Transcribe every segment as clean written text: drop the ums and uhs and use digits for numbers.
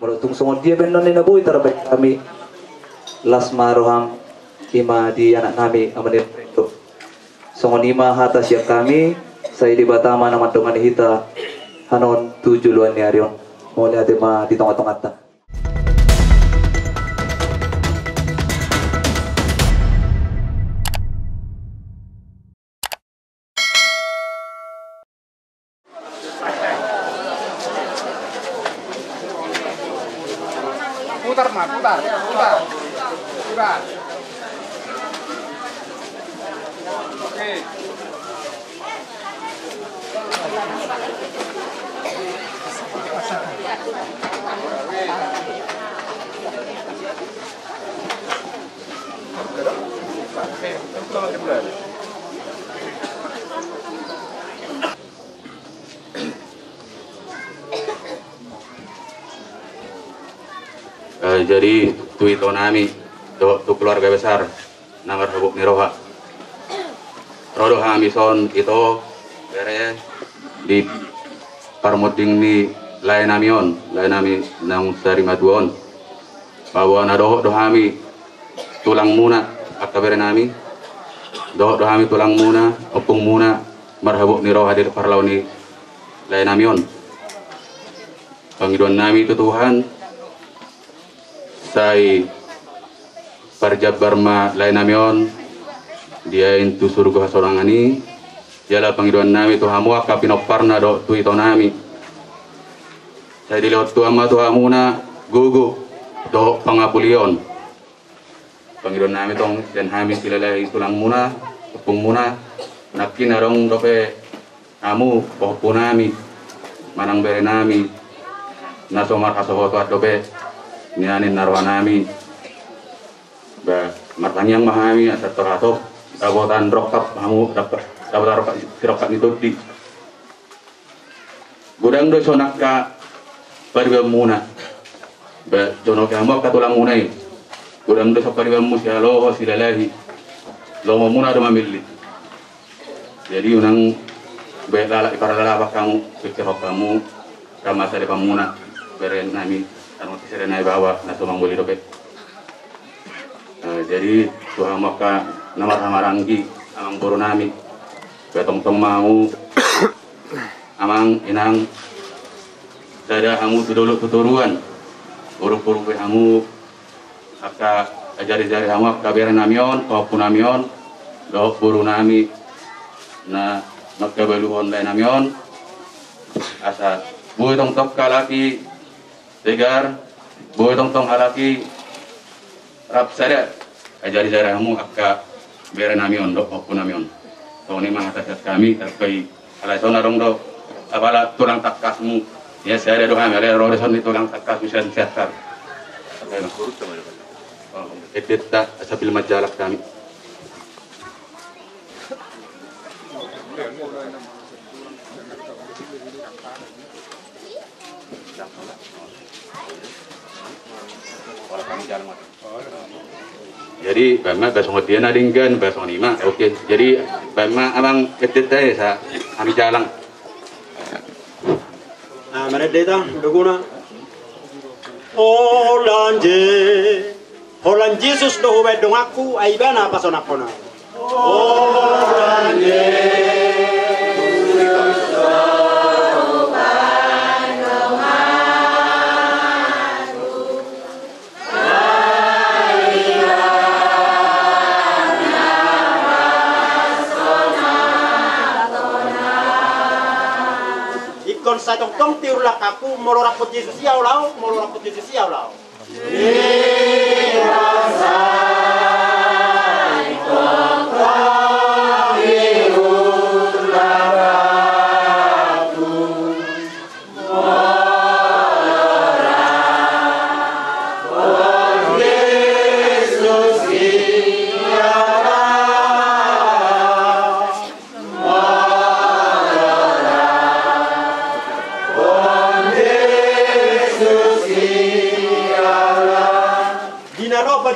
Menutung semua dia benon ni nabuhi terbaik kami lasma roham ima di anak kami amanir itu. Songon ima hata siap kami saya di Batama nama dongan hita hanon 7 luan ni arion. Mau lihat ima di tengah-tengah ta. Putar. Oke. Jadi tuito nami tu keluarga besar namar hubuk niroha rodo hamison itu bere di parmoding ni lain nami nang sari maduon bahwa nado dohami tulang muna akabere nami dohami tulang muna opung muna marhabuk niroha di parlau ni lain namion pangidon nami itu Tuhan sai parjabar ma lain namion dia itu surga sorangani jala pangidon nami tu hamu kapinoparna do tu ito nami saya dilihat tu ama tu hamuna gugu do pangapulion pangidon nami tong dan hami silalai tulang muna tepung muna nakin arong dope hamu pohon nami manang bere nami nasomar kasohoto dope nianin narwanami ba martanyang mahami asat torato dabotan rokap kamu dapat rokap sirokat itu di gudang do sonak ka pariwa muna ba jono kamu ka tulang munai gudang do sa pariwa musyalo silalahi lo muna do mamili jadi unang ba lala para lala kamu pikir kamu kamasa de pamuna beren nami anu serena bawa naso mangguli dope jadi Tuhan maka namar-namaranggi amang buru nami betong-tong mau amang inang dada hamu tuduluk tuturuan buru-buru hamu aka ajari-jari hamu aka beren namion maupun namion do buru nami na magkabaluhon lain namion asa buhay tong-tong kalaki tegar boy tong halaki rap sada ajari-jari kamu akka bere namion do maupun namion to ni mah atas kami terkait alasan arong do abala tulang takasmu ya saya do kami ada roreson di tulang takas bisa sehat edit tak sambil majalah kami jadi bama besok dia nadingkan besok lima oke jadi bama abang edit sa kami jalan mana data duguna Holan Jesus do hubay dong aku aibana pasonakona sa tong tiurlak aku molorapot Yesus yaw lao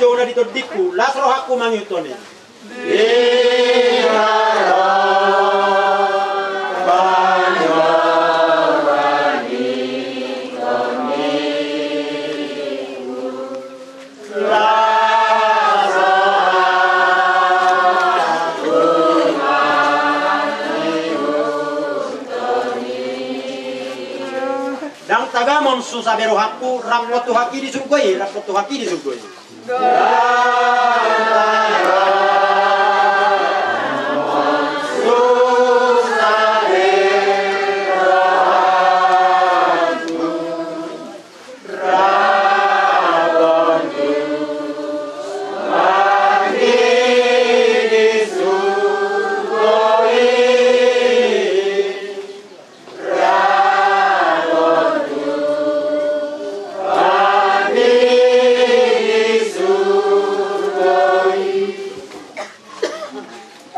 Jona dito diku, lasro aku mangitone. Dang tagamon susah berohaku rapot tuhaki di surgoi, rapot tuhaki di surgoi.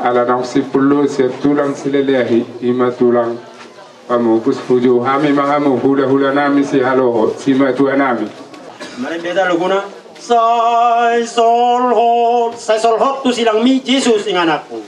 ala naksipullo se tulang silelehi ima tulang pamu pusfuju hami mahamu hula hula nami si halo sima tu anami Mari beda luguna. Sai sol hot tu silang mi Jesus ing anakku.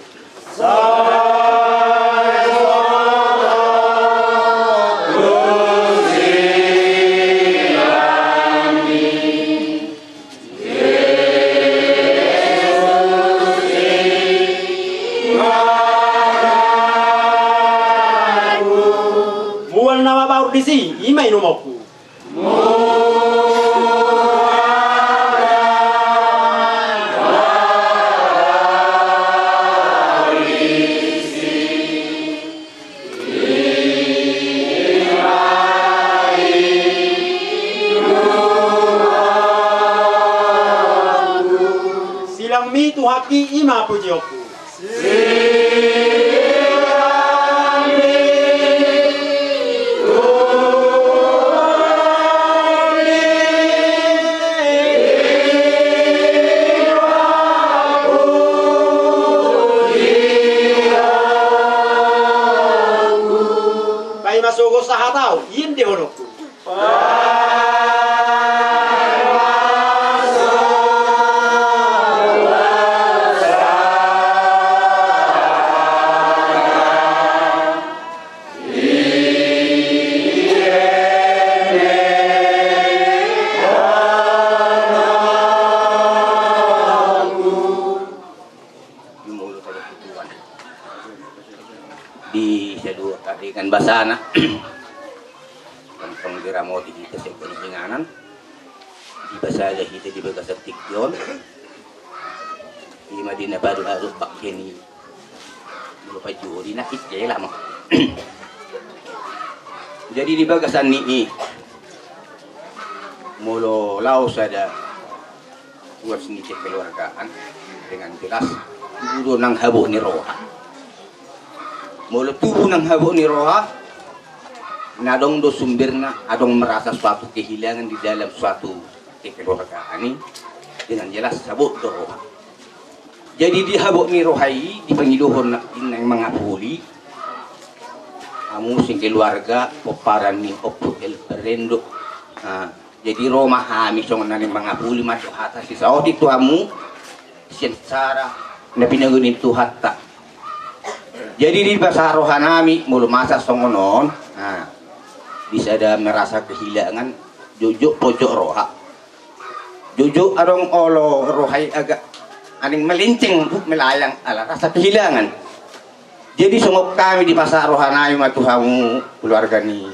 Bual nama baru disi, imai numoku. Silang mi tu haki ima pujioku. Kai masugo sa hataw, yun di honokku. Di sedua tadi kan basana kantong diramoti kita sa peninganan di basala kita di bagasatik yon di Madinah baru harus pakai ni lupa juri nakit kaya lama jadi di bagasan ni mulu laos ada buat sedikit keluargaan dengan jelas guru nang habo ni roha mulu tubuh nang habo ni roha nadong do sumberna adong merasa suatu kehilangan di dalam suatu kekeluargaan ini dengan jelas habo do roha jadi di habo ni rohai di pengidohon yang mengapuli kamu sing keluarga peparan ni opuk el perendo jadi Roma hami songon nani mengapuli masuk hata si saudi tuamu secara na pinagunin tu hatta jadi di bahasa rohanami mulu masa songonon bisa ada merasa kehilangan jujuk pojok roha jujuk adong olo rohai agak aning melincing melayang ala rasa kehilangan jadi songok kami di pasar rohanami matuhamu keluarga ni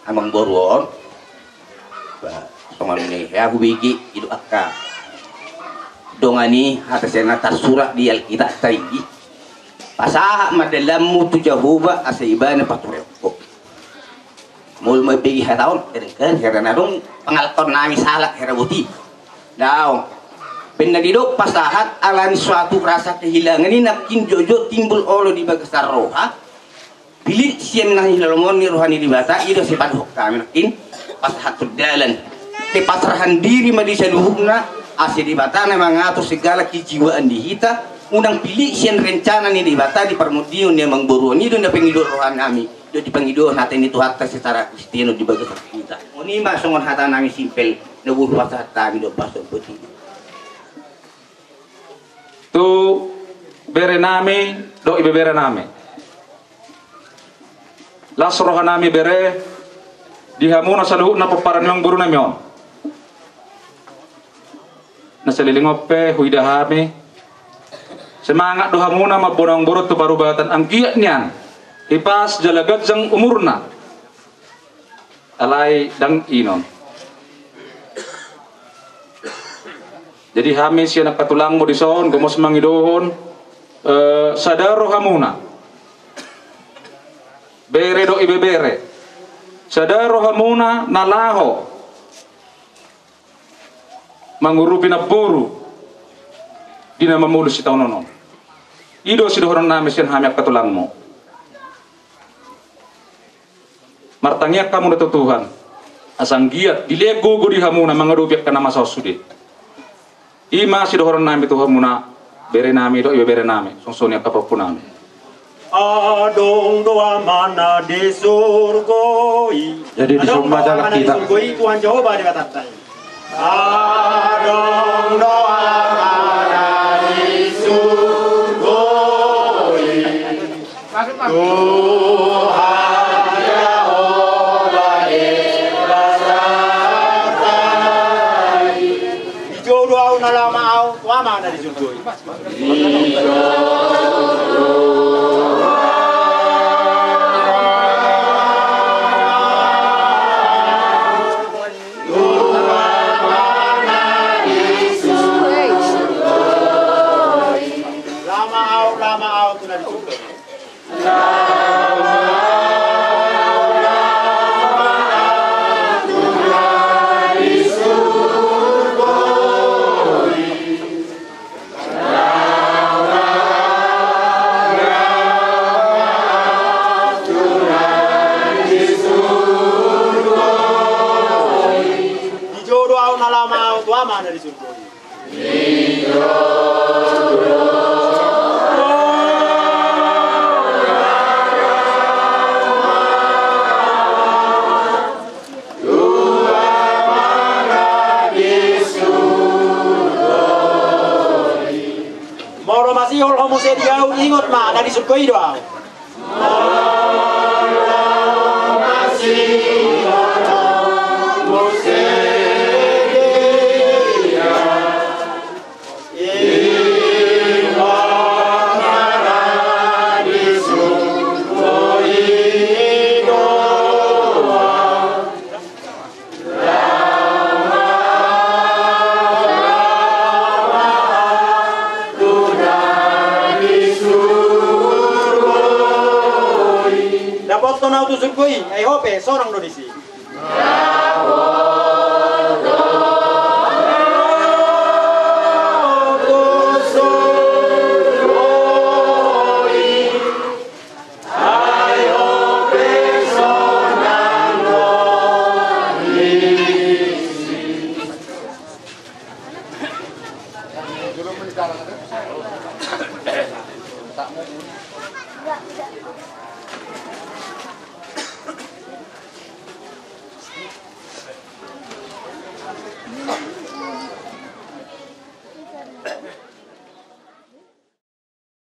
amang boruon songon ni aku bigi itu akka dongani atasnya nata surat di Alkitab taigi pasaha madalamu tu jahuba asaibana patureko mul may bigi hataon kan karena dong pengalton nami salah herabuti daw penadidok pasahat alami suatu rasa kehilangan ini nakin jojo timbul olo di bagasar roha bilik sian nahi lalomon ni rohani di bata itu sifat kami nakin pasahat dalan te pasrahan diri madisa luhukna ase di bata na mengatur segala kejiwaan di hita undang pilih sian rencana ni di bata di permudiun yang mengboruan itu na pengido rohan nami do di pengido naten itu hatta secara kristiano di bagas kita oni ma songon hata nami simpel na buru pasat tami do paso putih tu bere nami do ibe bere nami las rohan nami bere dihamuna saluhuk na peparan yang buru nami on nasalilingope huidahami semangat doha muna mabonang borot tu barubatan ang giat niyan ipas jalagat jang umurna alay dang inon. Jadi kami siya nagpatulang mo dison gumos mangidohon sadaro hamuna bere do ibebere sadaro hamuna nalaho mangurupi na buru di na mamulus si taunonon ido si dohoron namin siya kami patulang mo martangyak kamu na Tuhan asang giat dilego di hamuna mangarubiak ka na masasudit ima si dohoron namin Tuhan muna bere nami do ibebere nami songsonya kapapu nami Adong doa mana di surgoi. Jadi di surga jalan kita. Surgoi Tuhan Jehovah dikatakan. Adong doa mana di surgoi. Tuhan Jehovah dikatakan. Dijodoh na mau doa mana di surgoi. Moro masih hol homo sediau ingot ma dari surgoi doa. Moro masih homo dapat tonau tu surgoi, I hope seorang do disi.